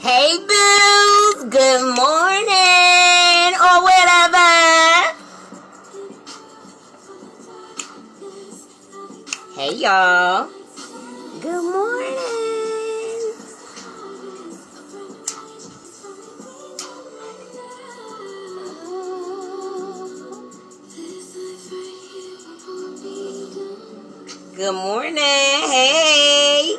Hey boos, good morning or whatever. Hey y'all, good morning. Good morning, hey.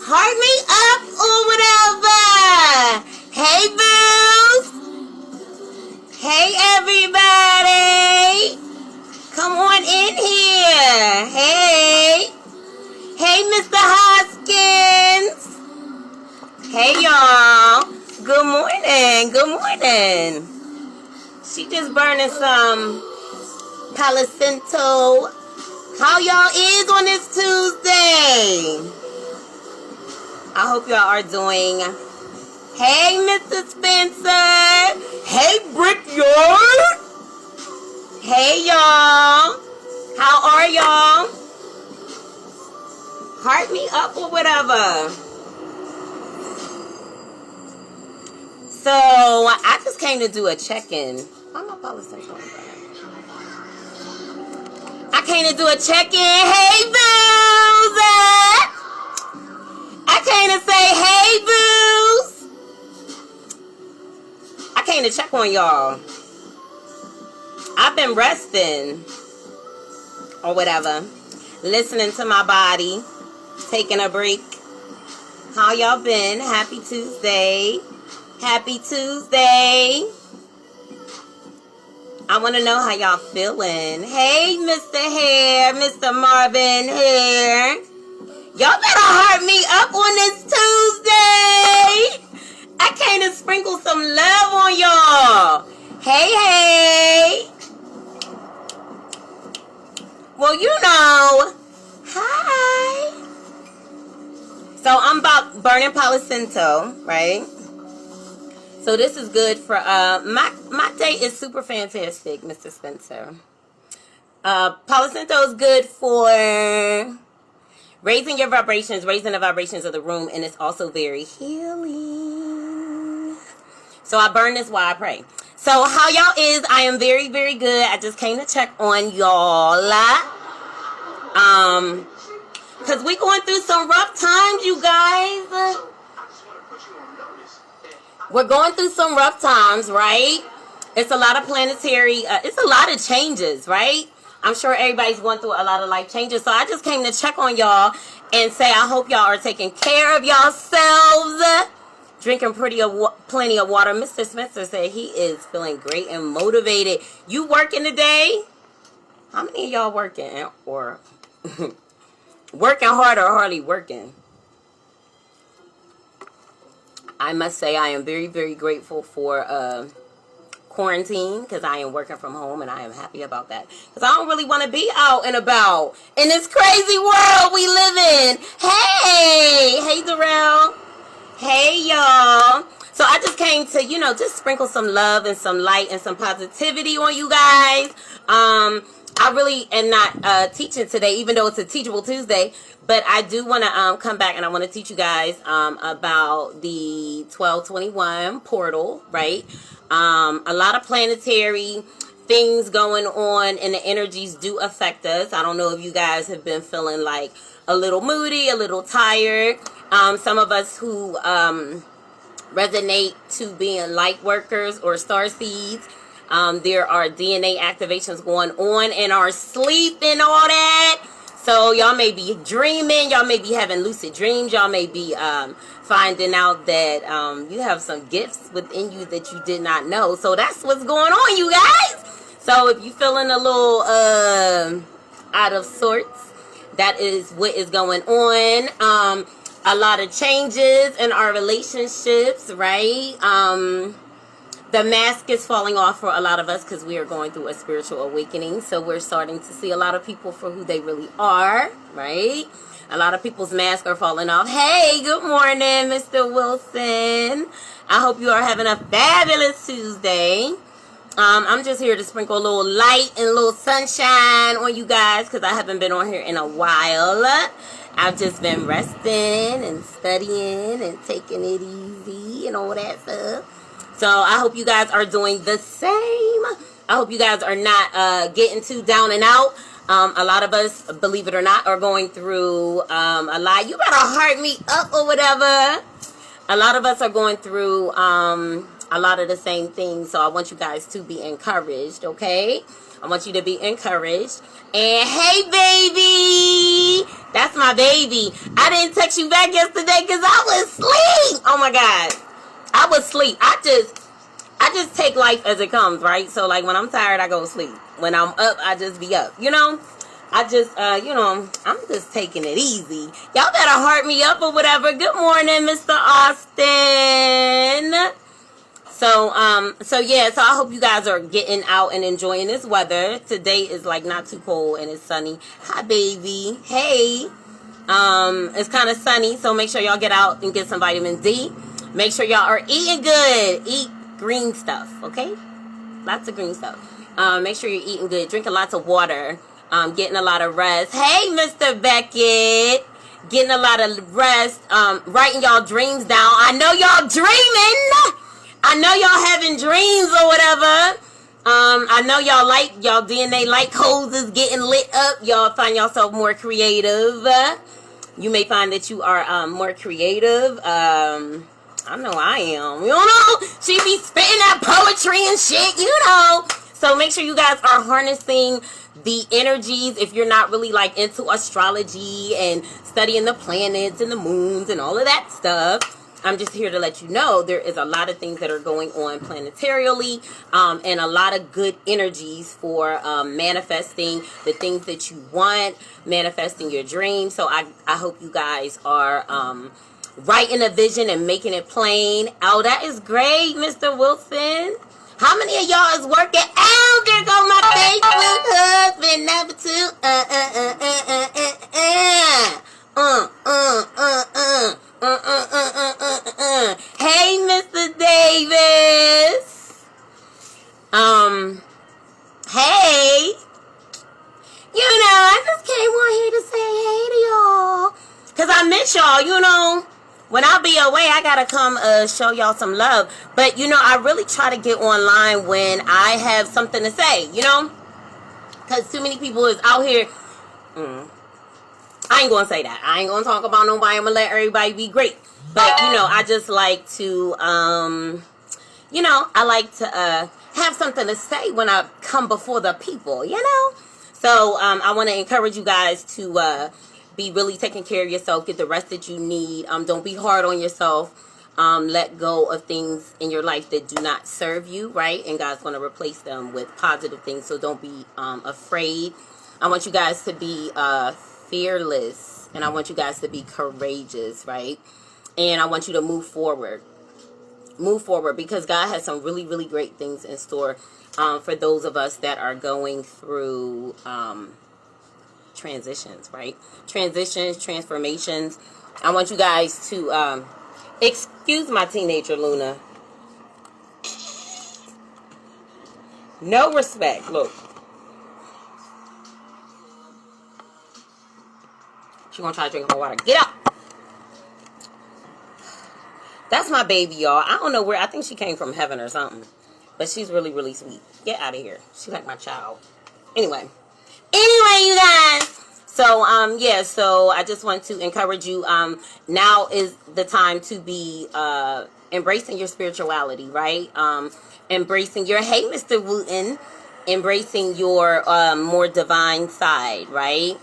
Heart me up or whatever. Hey boos. Hey everybody. Come on in here. Hey. Hey Mr. Hoskins. Hey y'all. Good morning. Good morning. She just burning some Palo Santo. How y'all is on this Tuesday? I hope y'all are doing. Hey, Mr. Spencer. Hey, Brickyard. Hey, y'all. How are y'all? Heart me up or whatever. So, I just came to do a check-in. Why am I Palo Santo? I came to do a check-in. Hey, Booze. I came to say, hey, boos. I came to check on y'all. I've been resting or whatever, listening to my body, taking a break. How y'all been? Happy Tuesday. Happy Tuesday. I want to know how y'all feeling. Hey, Mr. Hair, Mr. Marvin Hair. Y'all better heart me up on this Tuesday. I came to sprinkle some love on y'all. Hey, hey. Well, you know. Hi. So I'm about burning Palo Santo, right? So this is good for, my day is super fantastic, Mr. Spencer. Palo Santo is good for raising your vibrations, raising the vibrations of the room, and it's also very healing. So I burn this while I pray. So how y'all is? I am very, very good. I just came to check on y'all. Because we going through some rough times, you guys. We're going through some rough times, right? It's a lot of planetary, it's a lot of changes, right? I'm sure everybody's going through a lot of life changes. So I just came to check on y'all and say I hope y'all are taking care of yourselves. Drinking plenty of water. Mr. Spencer said he is feeling great and motivated. You working today? How many of y'all working? Or working hard or hardly working? I must say I am very, very grateful for quarantine, because I am working from home and I am happy about that, because I don't really want to be out and about in this crazy world we live in. Hey Darrell. Hey y'all. So I just came to, you know, just sprinkle some love and some light and some positivity on you guys. I really am not teaching today, even though it's a Teachable Tuesday, but I do want to come back and I want to teach you guys about the 1221 portal, right? A lot of planetary things going on, and the energies do affect us. I don't know if you guys have been feeling like a little moody, a little tired. Some of us who resonate to being light workers or star seeds, there are DNA activations going on in our sleep and all that. So y'all may be dreaming, y'all may be having lucid dreams, y'all may be finding out that you have some gifts within you that you did not know. So that's what's going on, you guys. So if you're feeling a little out of sorts, that is what is going on. A lot of changes in our relationships, right? The mask is falling off for a lot of us because we are going through a spiritual awakening. So we're starting to see a lot of people for who they really are, right? A lot of people's masks are falling off. Hey, good morning, Mr. Wilson. I hope you are having a fabulous Tuesday. I'm just here to sprinkle a little light and a little sunshine on you guys because I haven't been on here in a while. I've just been resting and studying and taking it easy and all that stuff. So I hope you guys are doing the same. I hope you guys are not getting too down and out. A lot of us, believe it or not, are going through a lot. You better heart me up or whatever. A lot of us are going through a lot of the same things. So I want you guys to be encouraged, okay? I want you to be encouraged. And hey, baby! That's my baby. I didn't text you back yesterday because I was asleep. Oh, my God. I was asleep. I just take life as it comes, right? So, like, when I'm tired, I go to sleep. When I'm up, I just be up, you know? I just, I'm just taking it easy. Y'all better heart me up or whatever. Good morning, Mr. Austin. So I hope you guys are getting out and enjoying this weather. Today is, like, not too cold and it's sunny. Hi, baby. Hey. It's kind of sunny, so make sure y'all get out and get some vitamin D. Make sure y'all are eating good. Eat green stuff, okay? Lots of green stuff. Make sure you're eating good. Drinking lots of water. Getting a lot of rest. Hey, Mr. Beckett. Getting a lot of rest. Writing y'all dreams down. I know y'all dreaming. I know y'all having dreams or whatever. I know y'all DNA light codes is getting lit up. Y'all find yourself more creative. You may find that you are more creative. I know I am. You know, she be spitting that poetry and shit, you know. So make sure you guys are harnessing the energies. If you're not really like into astrology and studying the planets and the moons and all of that stuff, I'm just here to let you know there is a lot of things that are going on planetarily, and a lot of good energies for manifesting the things that you want, manifesting your dreams. So I hope you guys are writing a vision and making it plain. Oh, that is great, Mr. Wilson. How many of y'all is working? Oh, there go my Facebook husband, number 2. Hey, Mr. Davis. Hey. You know, I just came on here to say hey to y'all. Because I miss y'all, you know. When I be away, I gotta come show y'all some love. But, you know, I really try to get online when I have something to say, you know? Because too many people is out here. I ain't gonna say that. I ain't gonna talk about nobody. I'm gonna let everybody be great. But, you know, I just like to, you know, I like to have something to say when I come before the people, you know? So, I want to encourage you guys to be really taking care of yourself. Get the rest that you need. Don't be hard on yourself. Let go of things in your life that do not serve you, right? And God's going to replace them with positive things. So don't be afraid. I want you guys to be fearless. And I want you guys to be courageous, right? And I want you to move forward. Move forward because God has some really, really great things in store for those of us that are going through transitions, right? Transitions, transformations. I want you guys to excuse my teenager Luna. No respect. Look, she gonna try to drink more water. Get up. That's my baby, y'all. I don't know where. I think she came from heaven or something, but she's really, really sweet. Get out of here. She's like my child. Anyway, you guys. So, yeah, so I just want to encourage you. Now is the time to be embracing your spirituality, right? Embracing your, hey, Mr. Wooten, embracing your more divine side, right?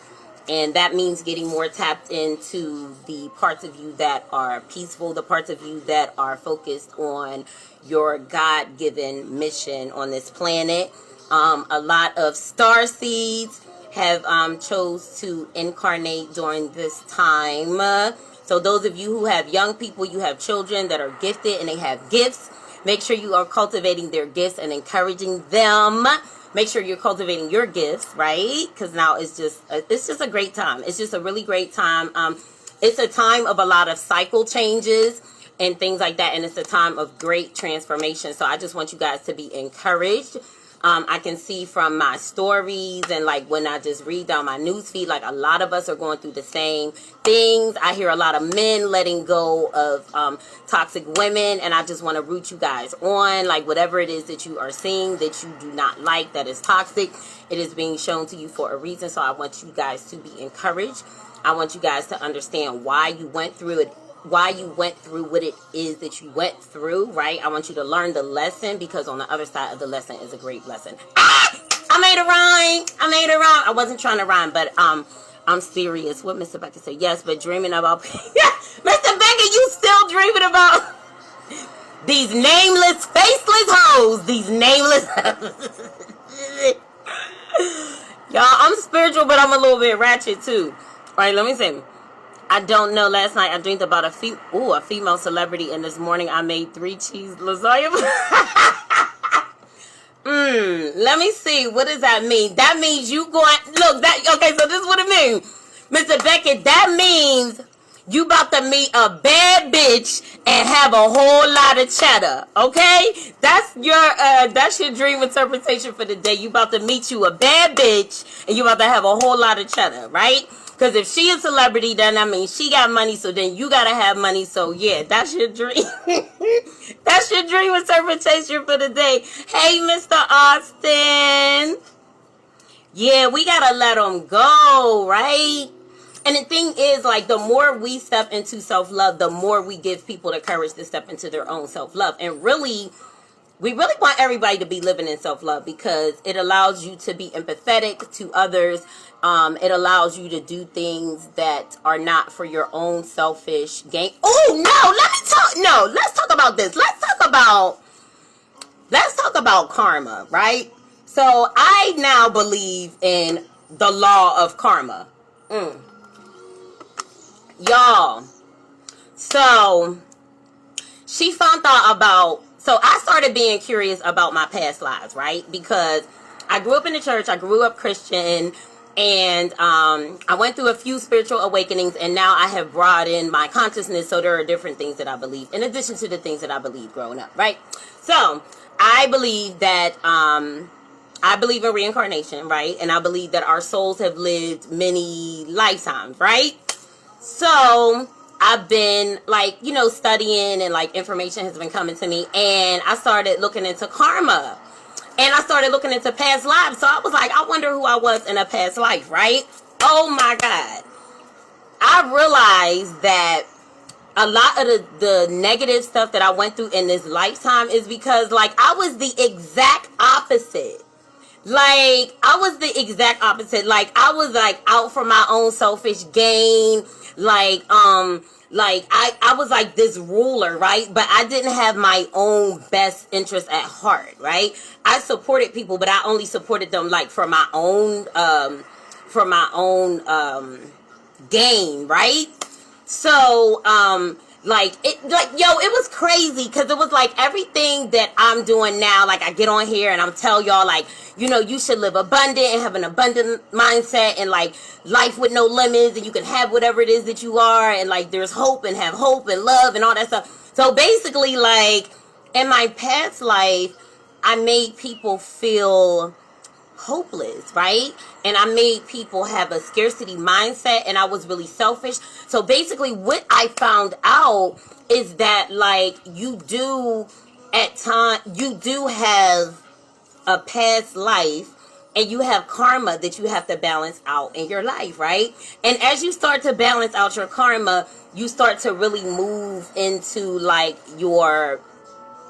And that means getting more tapped into the parts of you that are peaceful, the parts of you that are focused on your God-given mission on this planet. A lot of star seeds have chose to incarnate during this time. So those of you who have young people, you have children that are gifted and they have gifts, make sure you are cultivating their gifts and encouraging them. Make sure you're cultivating your gifts, right? Because now it's just a great time. It's just a really great time. It's a time of a lot of cycle changes. and things like that. And it's a time of great transformation. So I just want you guys to be encouraged. I can see from my stories and like when I just read down my news feed, like a lot of us are going through the same things. I hear a lot of men letting go of toxic women, and I just want to root you guys on, like whatever it is that you are seeing that you do not like, that is toxic, it is being shown to you for a reason. So I want you guys to be encouraged. I want you guys to understand why you went through it, why you went through what it is that you went through, right? I want you to learn the lesson, because on the other side of the lesson is a great lesson. I made a rhyme. I wasn't trying to rhyme, but I'm serious. What Mr. Becker said, yes, but dreaming about Mr. Becker, you still dreaming about these nameless, faceless hoes. These nameless y'all, I'm spiritual, but I'm a little bit ratchet too. All right, let me say, I don't know. Last night I dreamed about a female celebrity, and this morning I made 3 cheese lasagna. Let me see. What does that mean? That means you going, look, that, okay, so this is what it means. Mr. Beckett, that means you about to meet a bad bitch and have a whole lot of cheddar, okay? That's your dream interpretation for the day. You about to meet you a bad bitch and you about to have a whole lot of cheddar, right? Because if she a celebrity, then that means she got money, so then you got to have money. So, yeah, that's your dream. That's your dream interpretation for the day. Hey, Mr. Austin. Yeah, we got to let them go, right? And the thing is, like, the more we step into self-love, the more we give people the courage to step into their own self-love. And really, we really want everybody to be living in self-love, because it allows you to be empathetic to others. It allows you to do things that are not for your own selfish gain. Oh, no, let's talk about this. Let's talk about karma, right? So I now believe in the law of karma. Y'all. So she found out about, so I started being curious about my past lives, right? Because I grew up in the church, I grew up Christian, and I went through a few spiritual awakenings, and now I have broadened my consciousness, so there are different things that I believe, in addition to the things that I believed growing up, right? So, I believe that, I believe in reincarnation, right? And I believe that our souls have lived many lifetimes, right? So, I've been, like, you know, studying, and, like, information has been coming to me, and I started looking into karma. And I started looking into past lives. So I was like, I wonder who I was in a past life, right? Oh my God. I realized that a lot of the negative stuff that I went through in this lifetime is because, like, I was the exact opposite. Like, I was the exact opposite. Like, I was, like, out for my own selfish gain. Like, I was like this ruler, right? But I didn't have my own best interest at heart, right? I supported people, but I only supported them like for my own gain, right? So, it was crazy, because it was like everything that I'm doing now. Like, I get on here and I'm tell y'all, like, you know, you should live abundant and have an abundant mindset, and like life with no limits, and you can have whatever it is that you are, and like there's hope, and have hope and love and all that stuff. So basically, like, in my past life, I made people feel hopeless, right? And I made people have a scarcity mindset, and I was really selfish. So basically what I found out is that, like, you do have a past life, and you have karma that you have to balance out in your life, right? And as you start to balance out your karma, you start to really move into, like, your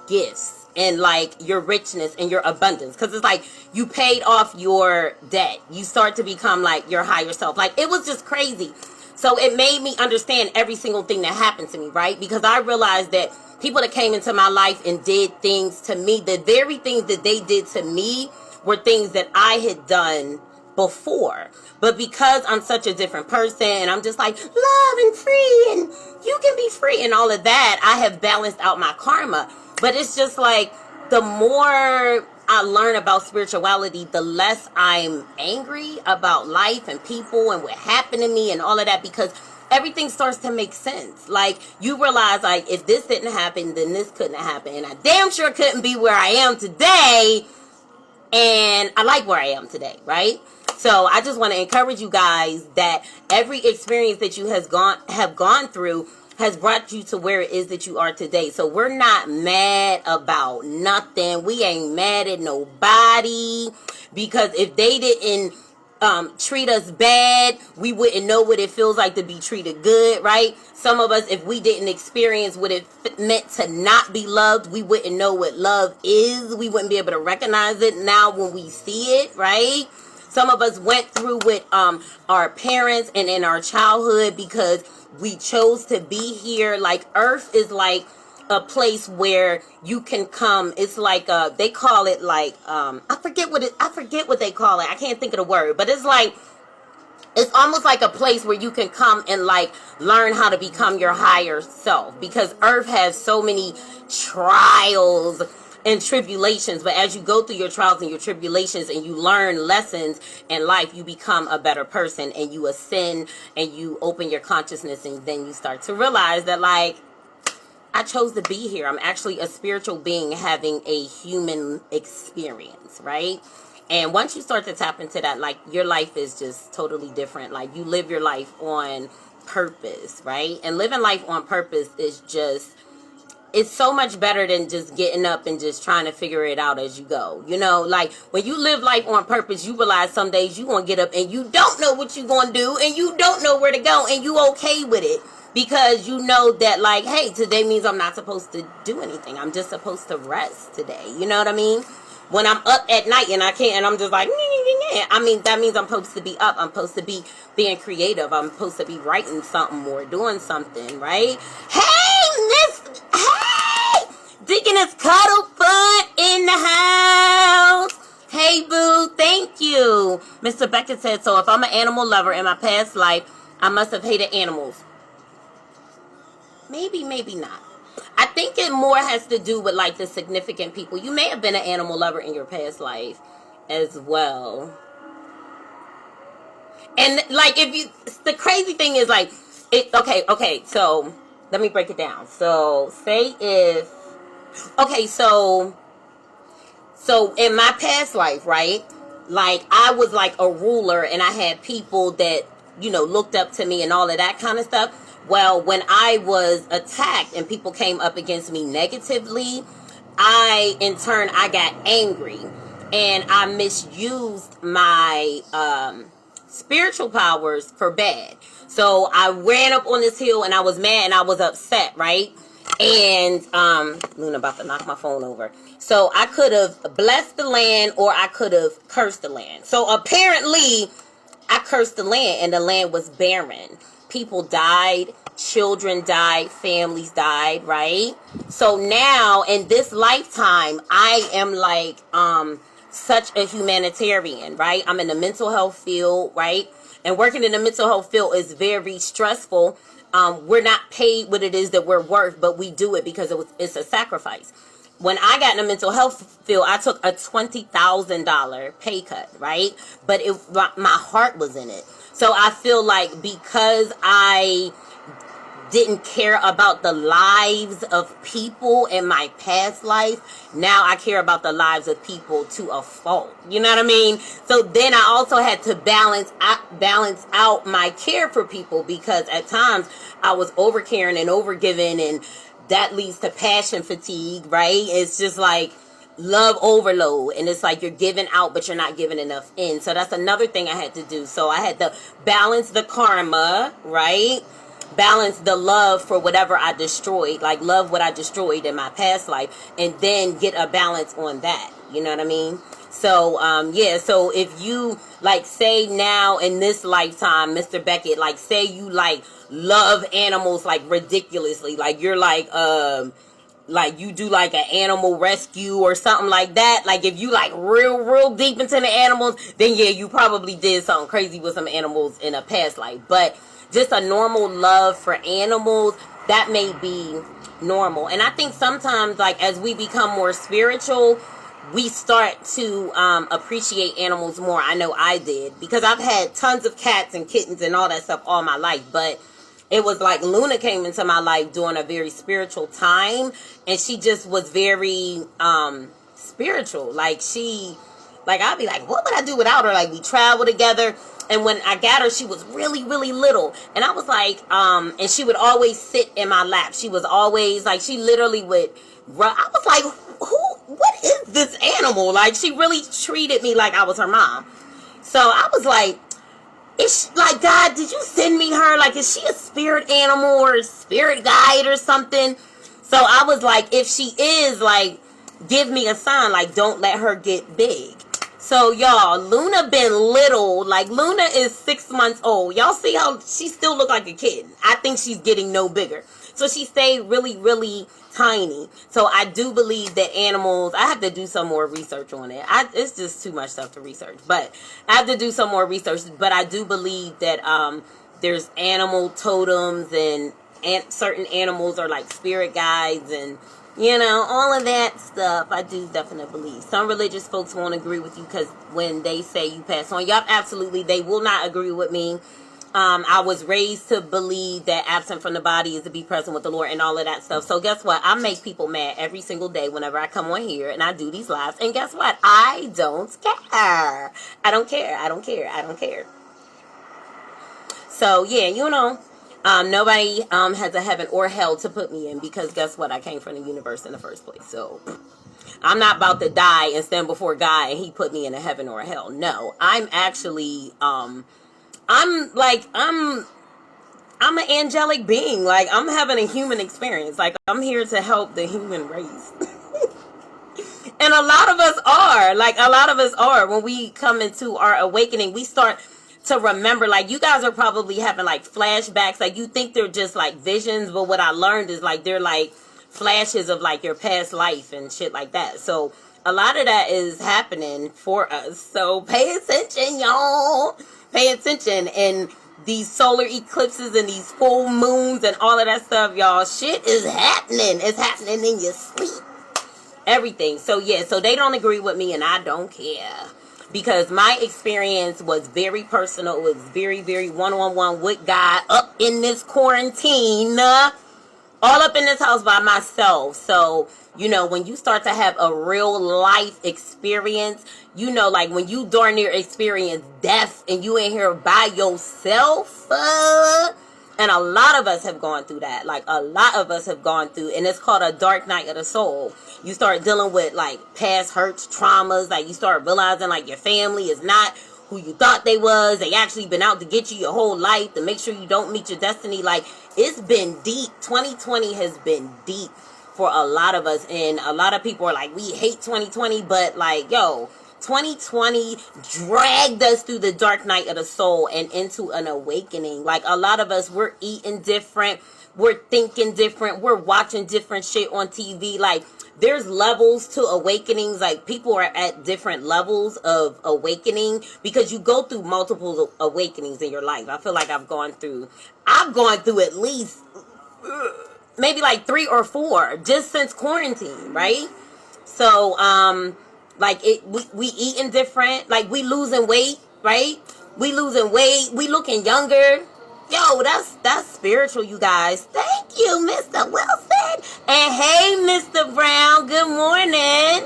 gifts and, like, your richness and your abundance. Because it's like you paid off your debt. You start to become, like, your higher self. Like, it was just crazy. So it made me understand every single thing that happened to me, right? Because I realized that people that came into my life and did things to me, the very things that they did to me were things that I had done before. But because I'm such a different person, and I'm just like, love and free, and you can be free, and all of that, I have balanced out my karma. But it's just like, the more I learn about spirituality, the less I'm angry about life and people and what happened to me and all of that, because everything starts to make sense. Like, you realize, like, if this didn't happen, then this couldn't happen. And I damn sure couldn't be where I am today. And I like where I am today, right? So I just want to encourage you guys that every experience that you have gone through has brought you to where it is that you are today. So we're not mad about nothing. We ain't mad at nobody, because if they didn't treat us bad, we wouldn't know what it feels like to be treated good, right? Some of us, if we didn't experience what it meant to not be loved, we wouldn't know what love is. We wouldn't be able to recognize it now when we see it, right? Some of us went through with our parents and in our childhood because we chose to be here. Like, Earth is like a place where you can come. It's like they call it like I forget what they call it. I can't think of the word, but it's like, it's almost like a place where you can come and like learn how to become your higher self, because Earth has so many trials and tribulations. But as you go through your trials and your tribulations and you learn lessons in life, you become a better person and you ascend and you open your consciousness, and then you start to realize that, like, I chose to be here. I'm actually a spiritual being having a human experience, right? And once you start to tap into that, like, your life is just totally different. Like, you live your life on purpose, right? And living life on purpose is just, it's so much better than just getting up and just trying to figure it out as you go. You know, like, when you live life on purpose, you realize some days you gonna get up and you don't know what you're gonna do, and you don't know where to go, and you okay with it. Because you know that, like, hey, today means I'm not supposed to do anything. I'm just supposed to rest today. You know what I mean? When I'm up at night and I can't, and I'm just like, I mean, that means I'm supposed to be up. I'm supposed to be being creative. I'm supposed to be writing something or doing something, right? Hey, Deaconess Cuddlefoot in the house. Hey, boo, thank you. Mr. Beckett said, so if I'm an animal lover in my past life, I must have hated animals. Maybe, maybe not. I think it more has to do with, like, the significant people. You may have been an animal lover in your past life as well. And, like, if you, the crazy thing is, like, okay, so let me break it down. So, say if, okay, so in my past life, right, like, I was, like, a ruler, and I had people that, you know, looked up to me and all of that kind of stuff. Well, when I was attacked and people came up against me negatively, in turn, I got angry, and I misused my spiritual powers for bad. So I ran up on this hill and I was mad and I was upset, right? And Luna about to knock my phone over. So I could have blessed the land, or I could have cursed the land. So apparently I cursed the land, and the land was barren. People died, children died, families died, right? So now, in this lifetime, I am like such a humanitarian, right? I'm in the mental health field, right? And working in the mental health field is very stressful. We're not paid what it is that we're worth, but we do it because it's a sacrifice. When I got in the mental health field, I took a $20,000 pay cut, right? But my heart was in it. So I feel like because I didn't care about the lives of people in my past life, now I care about the lives of people to a fault. You know what I mean? So then I also had to balance out my care for people, because at times I was overcaring and overgiving, and that leads to passion fatigue, right? It's just like love overload, and it's like you're giving out but you're not giving enough in. So that's another thing I had to do. So I had to balance the karma, right? Balance the love for whatever I destroyed, like love what I destroyed in my past life, and then get a balance on that. You know what I mean? So yeah, so if you, like, say now in this lifetime, Mr. Beckett, like, say you like love animals like ridiculously, like you're like you do like an animal rescue or something like that. Like, if you like real deep into the animals, then yeah, you probably did something crazy with some animals in a past life. But just a normal love for animals, that may be normal. And I think sometimes, like, as we become more spiritual, we start to appreciate animals more. I know I did, because I've had tons of cats and kittens and all that stuff all my life. But it was like Luna came into my life during a very spiritual time, and she just was very spiritual. Like I'd be like, what would I do without her? Like, we travel together, and when I got her, she was really, really little, and I was like, and she would always sit in my lap. She was always like, she literally would run. I was like, what is this animal? Like, she really treated me like I was her mom. So I was like, like, God, did you send me her? Like, is she a spirit animal or a spirit guide or something? So I was like, if she is, like, give me a sign. Like, don't let her get big. So, y'all, Luna been little. Like, Luna is 6 months old. Y'all see how she still look like a kid? I think she's getting no bigger. So she stayed really, really tiny. So I do believe that animals, I have to do some more research on it. It's just too much stuff to research, but I have to do some more research. But I do believe that there's animal totems, and certain animals are like spirit guides, and you know, all of that stuff. I do definitely believe. Some religious folks won't agree with you because when they say you pass on, yup, absolutely, they will not agree with me. I was raised to believe that absent from the body is to be present with the Lord and all of that stuff. So guess what? I make people mad every single day whenever I come on here and I do these lives. And guess what? I don't care. I don't care. I don't care. I don't care. So yeah, you know, nobody has a heaven or hell to put me in, because guess what? I came from the universe in the first place. So I'm not about to die and stand before God and he put me in a heaven or a hell. No, I'm actually I'm an angelic being. Like, I'm having a human experience. Like, I'm here to help the human race. And a lot of us are. Like, a lot of us are. When we come into our awakening, we start to remember. Like, you guys are probably having, like, flashbacks. Like, you think they're just, like, visions. But what I learned is, like, they're, like, flashes of, like, your past life and shit like that. So, a lot of that is happening for us. So, pay attention, y'all. Pay attention. And these solar eclipses and these full moons and all of that stuff, y'all, shit is happening. It's happening in your sleep. Everything. So, yeah, so they don't agree with me, and I don't care. Because my experience was very personal. It was very, very one-on-one with God up in this quarantine. All up in this house by myself. So, you know, when you start to have a real life experience, you know, like when you darn near experience death and you in here by yourself, and a lot of us have gone through that. Like, a lot of us have gone through, and it's called a dark night of the soul. You start dealing with, like, past hurts, traumas. Like, you start realizing, like, your family is not who you thought they was. They actually been out to get you your whole life to make sure you don't meet your destiny. Like, it's been deep. 2020 has been deep for a lot of us, and a lot of people are like, we hate 2020, but like, yo, 2020 dragged us through the dark night of the soul and into an awakening. Like, a lot of us, we're eating different, we're thinking different, we're watching different shit on TV. Like, there's levels to awakenings. Like, people are at different levels of awakening because you go through multiple awakenings in your life. I feel like I've gone through at least maybe like 3 or 4 just since quarantine, right? So, like, we eating different, like, we losing weight, right? We losing weight, we looking younger. Yo, that's spiritual, you guys. Thank you, Mr. Wilson. And hey, Mr. Brown, good morning.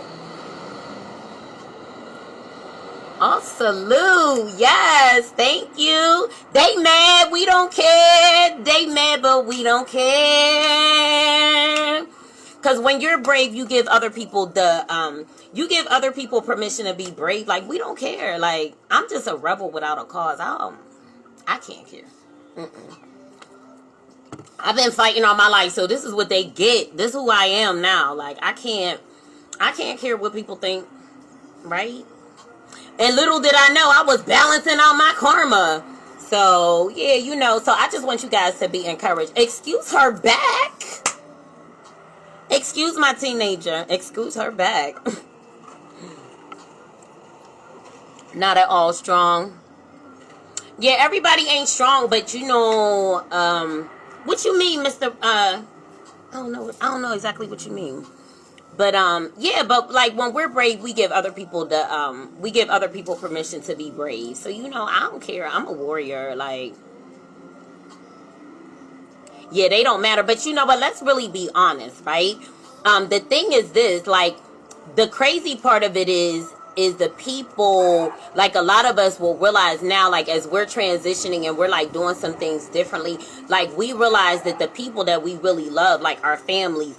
Oh, salute. Yes, thank you. They mad, we don't care. They mad, but we don't care. Because when you're brave, you give other people you give other people permission to be brave. Like, we don't care. Like, I'm just a rebel without a cause. I can't care. I've been fighting all my life, so this is what they get. This is who I am now. Like, I can't care what people think, right? And little did I know, I was balancing out my karma. So, yeah, you know, so I just want you guys to be encouraged. Excuse her back. Excuse my teenager. Excuse her back. Not at all strong. Yeah, everybody ain't strong, but you know, what you mean, Mr. I don't know exactly what you mean. But yeah, but like when we're brave, we give other people permission to be brave. So, you know, I don't care. I'm a warrior. Like, Yeah, they don't matter. But you know what? Let's really be honest, right? The thing is this, like, the crazy part of it is the people, like, a lot of us will realize now, like, as we're transitioning and we're like doing some things differently, like, we realize that the people that we really love, like our families,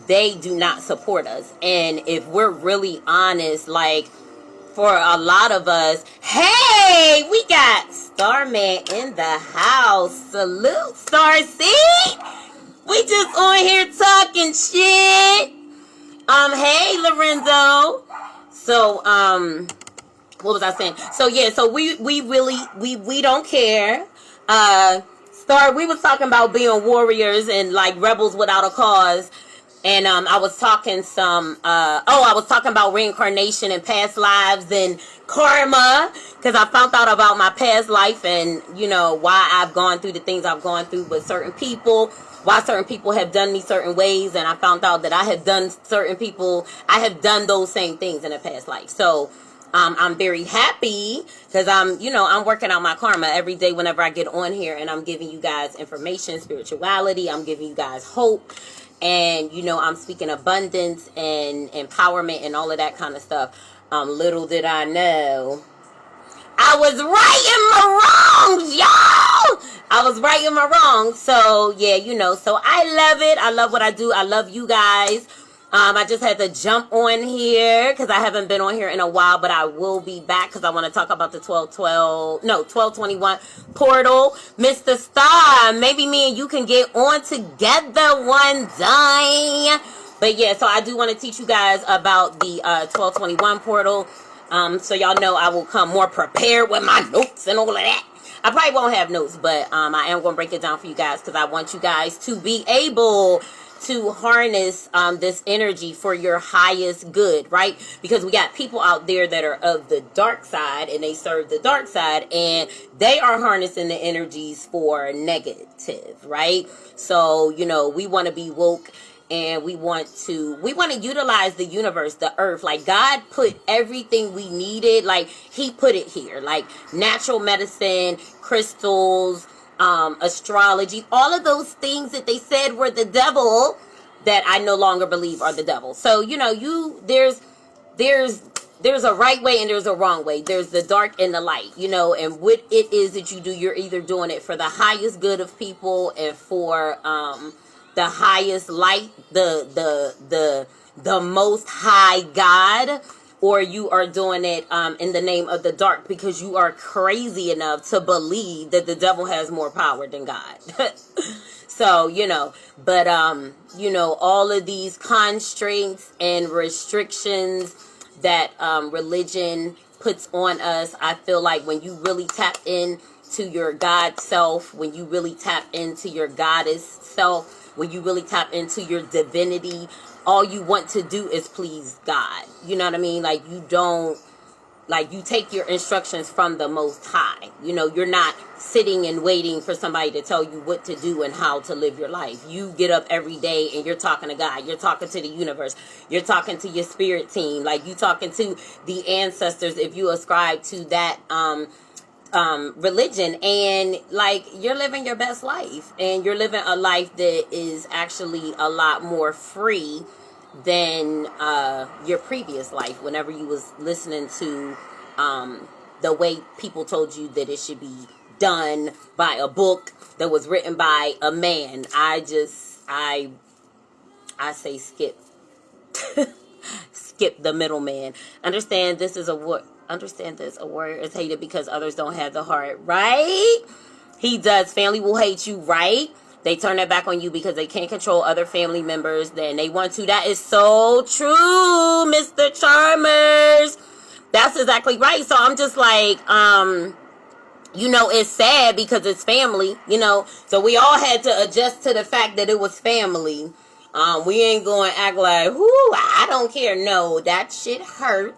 they do not support us. And if we're really honest, like, for a lot of us, hey, we got Starman in the house. Salute, Starseed. We just on here talking shit. Hey, Lorenzo. So, what was I saying? So, yeah, so we really, we don't care. We was talking about being warriors and, like, rebels without a cause. And I was talking I was talking about reincarnation and past lives and karma, because I found out about my past life and, you know, why I've gone through the things I've gone through with certain people, why certain people have done me certain ways, and I found out that I have done those same things in a past life. So I'm very happy because I'm working out my karma every day whenever I get on here, and I'm giving you guys information, spirituality, I'm giving you guys hope. And, you know, I'm speaking abundance and empowerment and all of that kind of stuff. Little did I know, I was right in my wrongs, y'all. I was right in my wrongs. So, yeah, you know, so I love it. I love what I do. I love you guys. I just had to jump on here because I haven't been on here in a while, but I will be back because I want to talk about the 1221 portal. Mr. Star, maybe me and you can get on together one day. But yeah, so I do want to teach you guys about the 1221 portal. So y'all know I will come more prepared with my notes and all of that. I probably won't have notes, but I am going to break it down for you guys because I want you guys to be able to harness this energy for your highest good, right? Because we got people out there that are of the dark side and they serve the dark side and they are harnessing the energies for negative, right? So, you know, we want to be woke and we want to utilize the universe, the earth. Like, God put everything we needed, like he put it here, like natural medicine, crystals, astrology, all of those things that they said were the devil, that I no longer believe are the devil. So, you know, there's a right way and there's a wrong way. There's the dark and the light, you know, and what it is that you do, you're either doing it for the highest good of people and for the highest light, the most high God, or you are doing it in the name of the dark because you are crazy enough to believe that the devil has more power than God. So, you know, but, you know, all of these constraints and restrictions that religion puts on us, I feel like when you really tap into your God self, when you really tap into your goddess self, when you really tap into your divinity, all you want to do is please God. You know what I mean? Like, you don't, like, you take your instructions from the Most High. You know, you're not sitting and waiting for somebody to tell you what to do and how to live your life. You get up every day and you're talking to God. You're talking to the universe. You're talking to your spirit team. Like, you talking to the ancestors if you ascribe to that religion, and like, you're living your best life, and you're living a life that is actually a lot more free than your previous life, whenever you was listening to the way people told you that it should be done by a book that was written by a man. I say skip skip the middleman. Understand this, a warrior is hated because others don't have the heart, right? He does. Family will hate you, right? They turn their back on you because they can't control other family members than they want to. That is so true, Mr. Charmers. That's exactly right. So I'm just like, you know, it's sad because it's family, you know. So we all had to adjust to the fact that it was family. We ain't going to act like, whoo, I don't care. No, that shit hurt.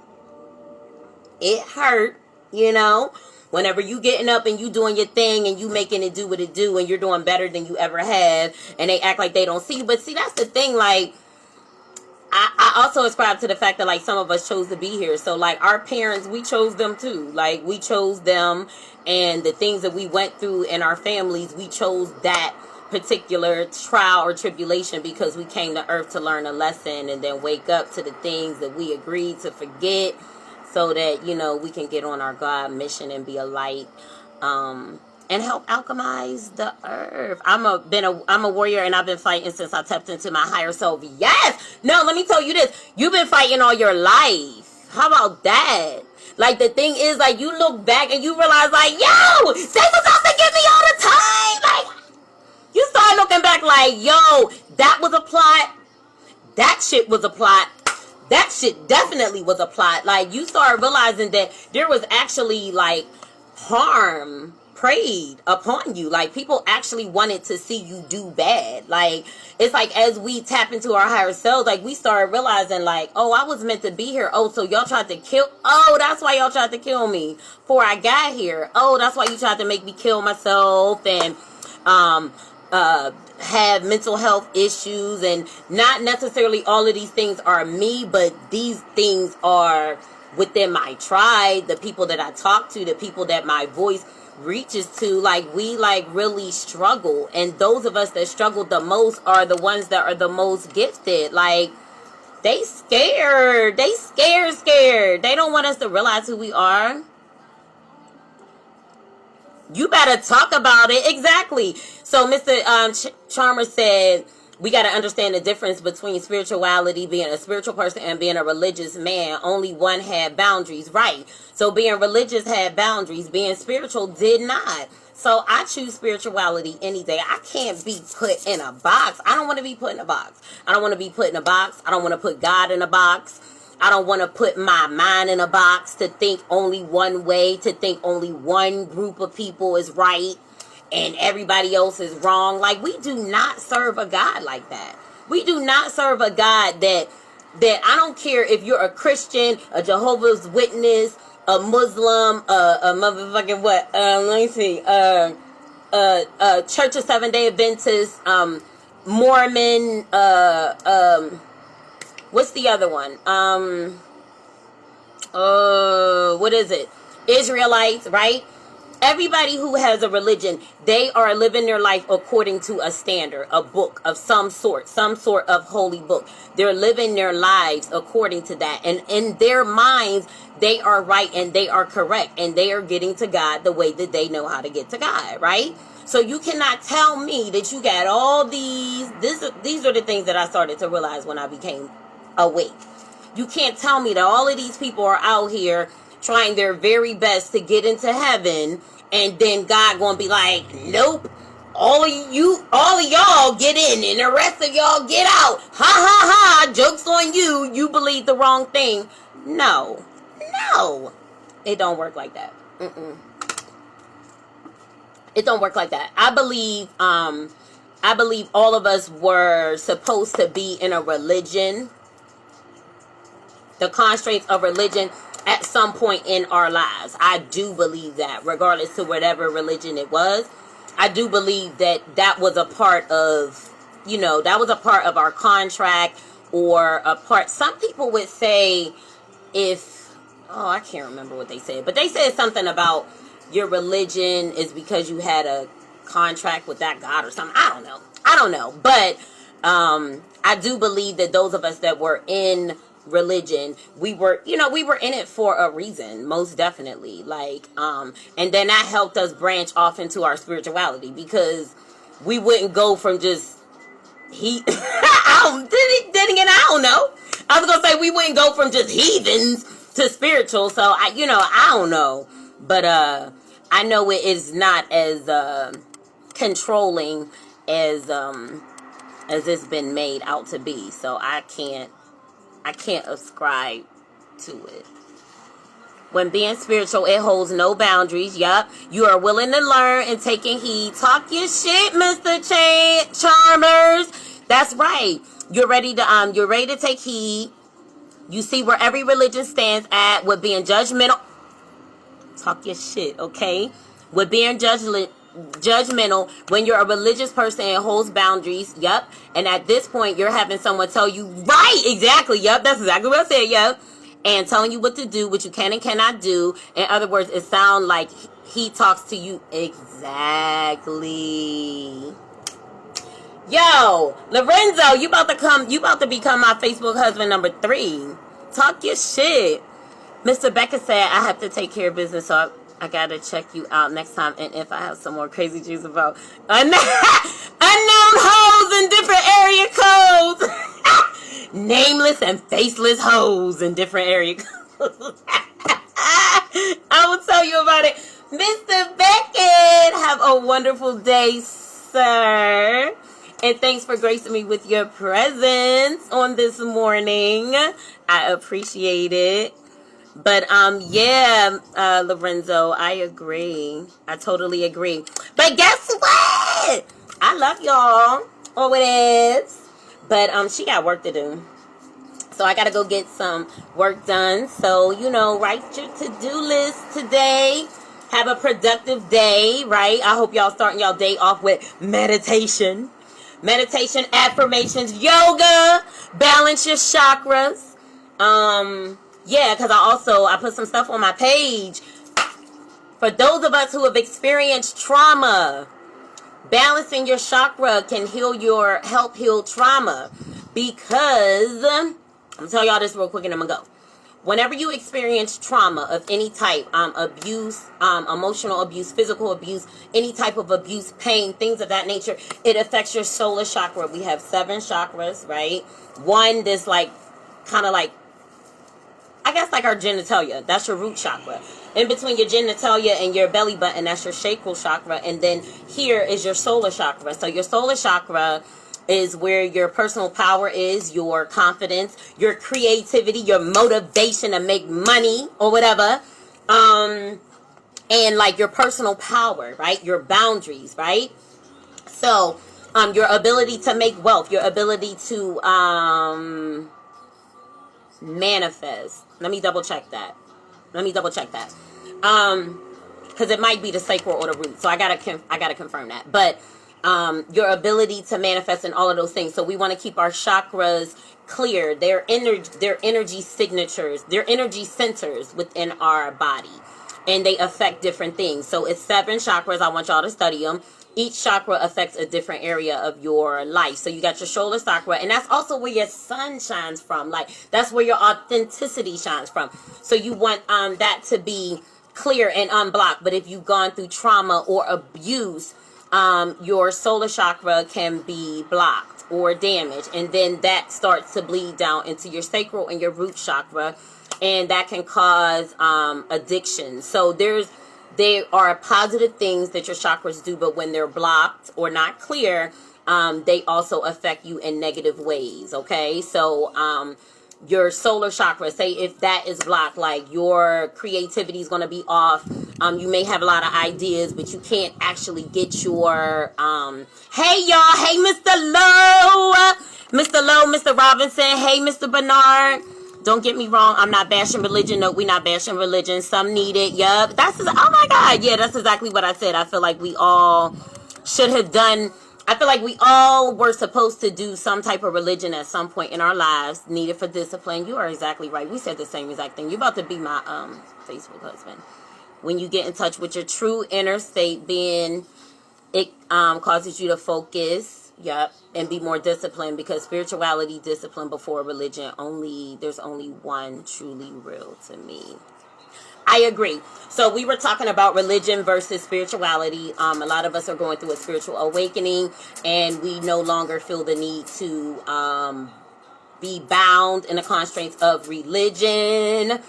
It hurt, you know. Whenever you getting up and you doing your thing and you making it do what it do and you're doing better than you ever have, and they act like they don't see you. But see, that's the thing, like, I also ascribe to the fact that, like, some of us chose to be here. So, like, our parents, we chose them too. Like, we chose them, and the things that we went through in our families, we chose that particular trial or tribulation because we came to earth to learn a lesson and then wake up to the things that we agreed to forget, so that, you know, we can get on our God mission and be a light, and help alchemize the earth. I'm a warrior, and I've been fighting since I tapped into my higher self. Yes! No, let me tell you this. You've been fighting all your life. How about that? Like, the thing is, like, you look back and you realize, like, yo, they was out to get me all the time. Like, you start looking back like, yo, that was a plot. That shit was a plot. That shit definitely was a plot. Like, you start realizing that there was actually, like, harm preyed upon you. Like, people actually wanted to see you do bad. Like, it's like, as we tap into our higher selves, like, we start realizing, like, oh, I was meant to be here. Oh, so y'all tried to kill, oh, that's why y'all tried to kill me before I got here. Oh, that's why you tried to make me kill myself and have mental health issues. And not necessarily all of these things are me, but these things are within my tribe, the people that I talk to, the people that my voice reaches to. Like, we, like, really struggle, and those of us that struggle the most are the ones that are the most gifted. Like, they scared. They scared. They don't want us to realize who we are. You better talk about it. Exactly. So Mr. Charmer said, we got to understand the difference between spirituality, being a spiritual person, and being a religious man. Only one had boundaries. Right. So being religious had boundaries. Being spiritual did not. So I choose spirituality any day. I can't be put in a box. I don't want to be put in a box. I don't want to be put in a box. I don't want to put God in a box. I don't want to put my mind in a box to think only one way, to think only one group of people is right and everybody else is wrong. Like, we do not serve a God like that. We do not serve a God that I don't care if you're a Christian, a Jehovah's Witness, a Muslim, a motherfucking what? Let me see. Church of Seventh-day Adventist, Mormon, what's the other one? What is it? Israelites, right? Everybody who has a religion, they are living their life according to a standard, a book of some sort of holy book. They're living their lives according to that. And in their minds, they are right and they are correct. And they are getting to God the way that they know how to get to God, right? So you cannot tell me that you got all these. These are the things that I started to realize when I became awake. You can't tell me that all of these people are out here trying their very best to get into heaven, and then God gonna be like, nope, all of y'all get in and the rest of y'all get out. Ha ha ha, joke's on you, you believe the wrong thing. No, it don't work like that. It don't work like that. I believe all of us were supposed to be in a religion, the constraints of religion, at some point in our lives. I do believe that, regardless to whatever religion it was. I do believe that was a part of, that was a part of our contract, or a part. Some people would say, I can't remember what they said, but they said something about your religion is because you had a contract with that God or something. I don't know. But I do believe that those of us that were in religion, we were in it for a reason, most definitely. Like, and then that helped us branch off into our spirituality, because we wouldn't go from just then again, I don't know. I was gonna say we wouldn't go from just heathens to spiritual. So I don't know, but I know it is not as controlling as it's been made out to be. So I can't ascribe to it. When being spiritual, it holds no boundaries. Yup. You are willing to learn and taking heed. Talk your shit, Mr. Charmers. That's right. You're ready to take heed. You see where every religion stands at with being judgmental. Talk your shit, okay? With being judgmental. When you're a religious person, it holds boundaries. Yup. And at this point, you're having someone tell you, right, exactly, yup, that's exactly what I said, yup, and telling you what to do, what you can and cannot do. In other words, it sounds like he talks to you. Exactly. Yo, Lorenzo, you about to become my Facebook husband number 3. Talk your shit. Mr. Becca said, I have to take care of business, so I gotta check you out next time. And if I have some more crazy juice about unknown hoes in different area codes. Nameless and faceless hoes in different area codes. I will tell you about it. Mr. Beckett, have a wonderful day, sir. And thanks for gracing me with your presence on this morning. I appreciate it. But, yeah, Lorenzo, I agree. I totally agree. But guess what? I love y'all. Oh, it is. But, she got work to do. So I got to go get some work done. So, you know, write your to-do list today. Have a productive day, right? I hope y'all starting y'all day off with meditation. Meditation, affirmations, yoga, balance your chakras. Yeah, because I put some stuff on my page. For those of us who have experienced trauma, balancing your chakra can help heal trauma. Because, I'm going to tell y'all this real quick and I'm going to go. Whenever you experience trauma of any type, abuse, emotional abuse, physical abuse, any type of abuse, pain, things of that nature, it affects your solar chakra. We have 7 chakras, right? One that's like, kind of like, I guess like our genitalia. That's your root chakra. In between your genitalia and your belly button, that's your sacral chakra. And then here is your solar chakra. So your solar chakra is where your personal power is, your confidence, your creativity, your motivation to make money or whatever. And like your personal power, right? Your boundaries, right? So, your ability to make wealth, your ability to manifest. Let me double check that. Because it might be the sacral or the root. So I gotta confirm that. But your ability to manifest and all of those things. So we want to keep our chakras clear. Their energy signatures, their energy centers within our body, and they affect different things. So it's 7 chakras. I want y'all to study them. Each chakra affects a different area of your life. So you got your solar chakra, and that's also where your sun shines from. Like, that's where your authenticity shines from. So you want that to be clear and unblocked. But if you've gone through trauma or abuse, your solar chakra can be blocked or damaged, and then that starts to bleed down into your sacral and your root chakra, and that can cause addiction. So there are positive things that your chakras do, but when they're blocked or not clear, they also affect you in negative ways. Okay, so your solar chakra, say if that is blocked, like your creativity is going to be off. You may have a lot of ideas, but you can't actually get your, hey y'all, hey Mr. Lowe, Mr. Robinson, hey Mr. Bernard. Don't get me wrong, I'm not bashing religion. No, we're not bashing religion. Some need it. Yup. Oh my God. Yeah, that's exactly what I said. I feel like we all should have done. I feel like we all were supposed to do some type of religion at some point in our lives, needed for discipline. You are exactly right. We said the same exact thing. You're about to be my Facebook husband. When you get in touch with your true inner state being, it causes you to focus. Yep. And be more disciplined, because spirituality, discipline before religion, there's only one truly real to me. I agree. So we were talking about religion versus spirituality. A lot of us are going through a spiritual awakening, and we no longer feel the need to be bound in the constraints of religion,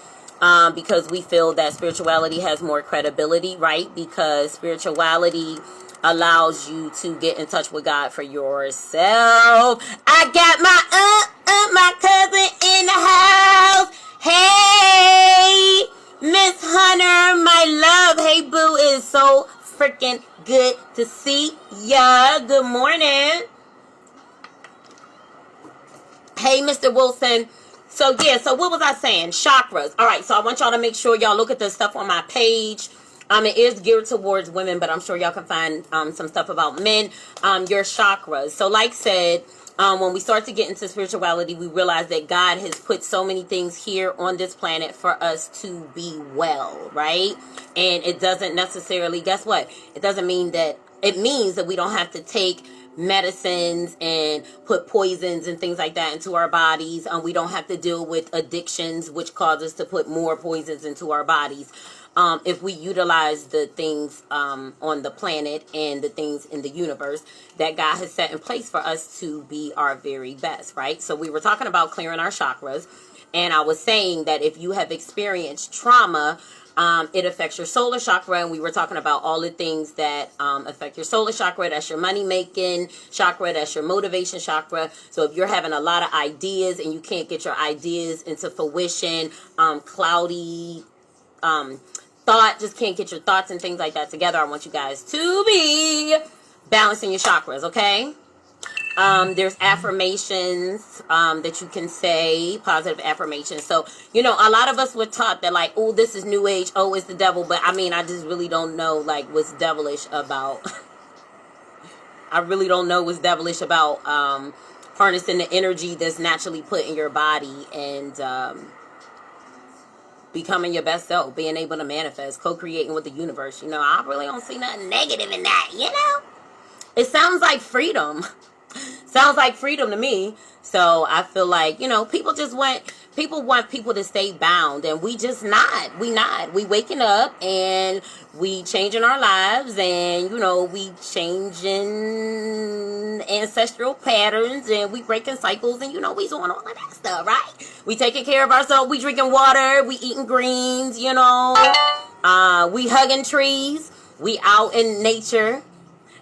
because we feel that spirituality has more credibility, right? Because spirituality allows you to get in touch with God for yourself. I got my cousin in the house. Hey, Miss Hunter, my love. Hey, boo, it's so freaking good to see ya. Good morning. Hey, Mr. Wilson. So, yeah, so what was I saying? Chakras. All right, so I want y'all to make sure y'all look at the stuff on my page. It is geared towards women, but I'm sure y'all can find some stuff about men. Your chakras. So like said, when we start to get into spirituality, we realize that God has put so many things here on this planet for us to be well, right? And it doesn't necessarily, guess what? It doesn't mean that, it means that we don't have to take medicines and put poisons and things like that into our bodies. We don't have to deal with addictions, which cause us to put more poisons into our bodies. If we utilize the things on the planet and the things in the universe that God has set in place for us to be our very best, right? So we were talking about clearing our chakras, and I was saying that if you have experienced trauma, it affects your solar chakra, and we were talking about all the things that affect your solar chakra. That's your money-making chakra. That's your motivation chakra. So if you're having a lot of ideas and you can't get your ideas into fruition, cloudy thought, just can't get your thoughts and things like that together, I want you guys to be balancing your chakras, okay? There's affirmations that you can say, positive affirmations. So, you know, a lot of us were taught that, like, oh, this is new age, oh, it's the devil. But I mean, I just really don't know, like, what's devilish about I really don't know what's devilish about harnessing the energy that's naturally put in your body and becoming your best self, being able to manifest, co-creating with the universe. You know, I really don't see nothing negative in that, you know? It sounds like freedom. Sounds like freedom to me. So I feel like, you know, people want people to stay bound, and we just not. We waking up and we changing our lives, and, you know, we changing ancestral patterns, and we breaking cycles, and, you know, we doing all of that stuff, right? We taking care of ourselves. We drinking water. We eating greens, you know. We hugging trees. We out in nature,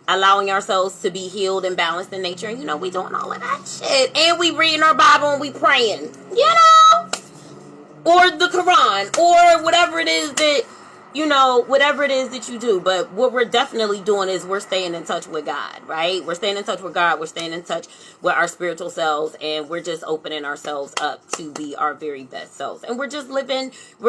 allowing ourselves to be healed and balanced in nature. And, you know, we doing all of that shit. And we reading our Bible and we praying, you know? Or the Quran, or whatever it is that, you know, whatever it is that you do. But what we're definitely doing is we're staying in touch with God, right? We're staying in touch with God. We're staying in touch with our spiritual selves. And we're just opening ourselves up to be our very best selves. And we're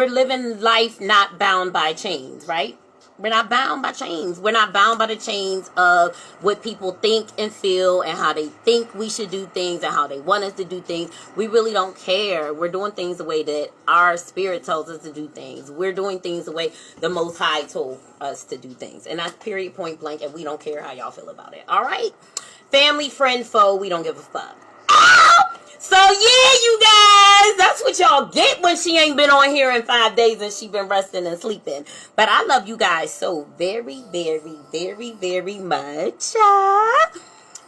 living life not bound by chains, right? We're not bound by chains. We're not bound by the chains of what people think and feel and how they think we should do things and how they want us to do things. We really don't care. We're doing things the way that our spirit tells us to do things. We're doing things the way the Most High told us to do things. And that's period, point blank, and we don't care how y'all feel about it. All right? Family, friend, foe, we don't give a fuck. Ow! So, yeah, you guys, that's what y'all get when she ain't been on here in 5 days and she been resting and sleeping. But I love you guys so very, very, very, very much.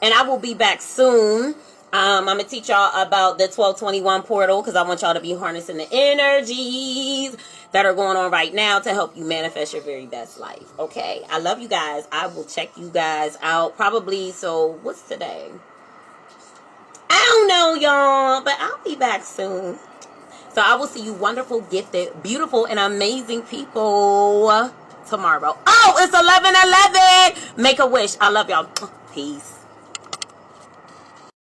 And I will be back soon. I'm going to teach y'all about the 1221 portal because I want y'all to be harnessing the energies that are going on right now to help you manifest your very best life. Okay? I love you guys. I will check you guys out probably. So, what's today? I don't know, y'all, but I'll be back soon. So I will see you wonderful, gifted, beautiful, and amazing people tomorrow. Oh, it's 11:11. Make a wish. I love y'all. Peace.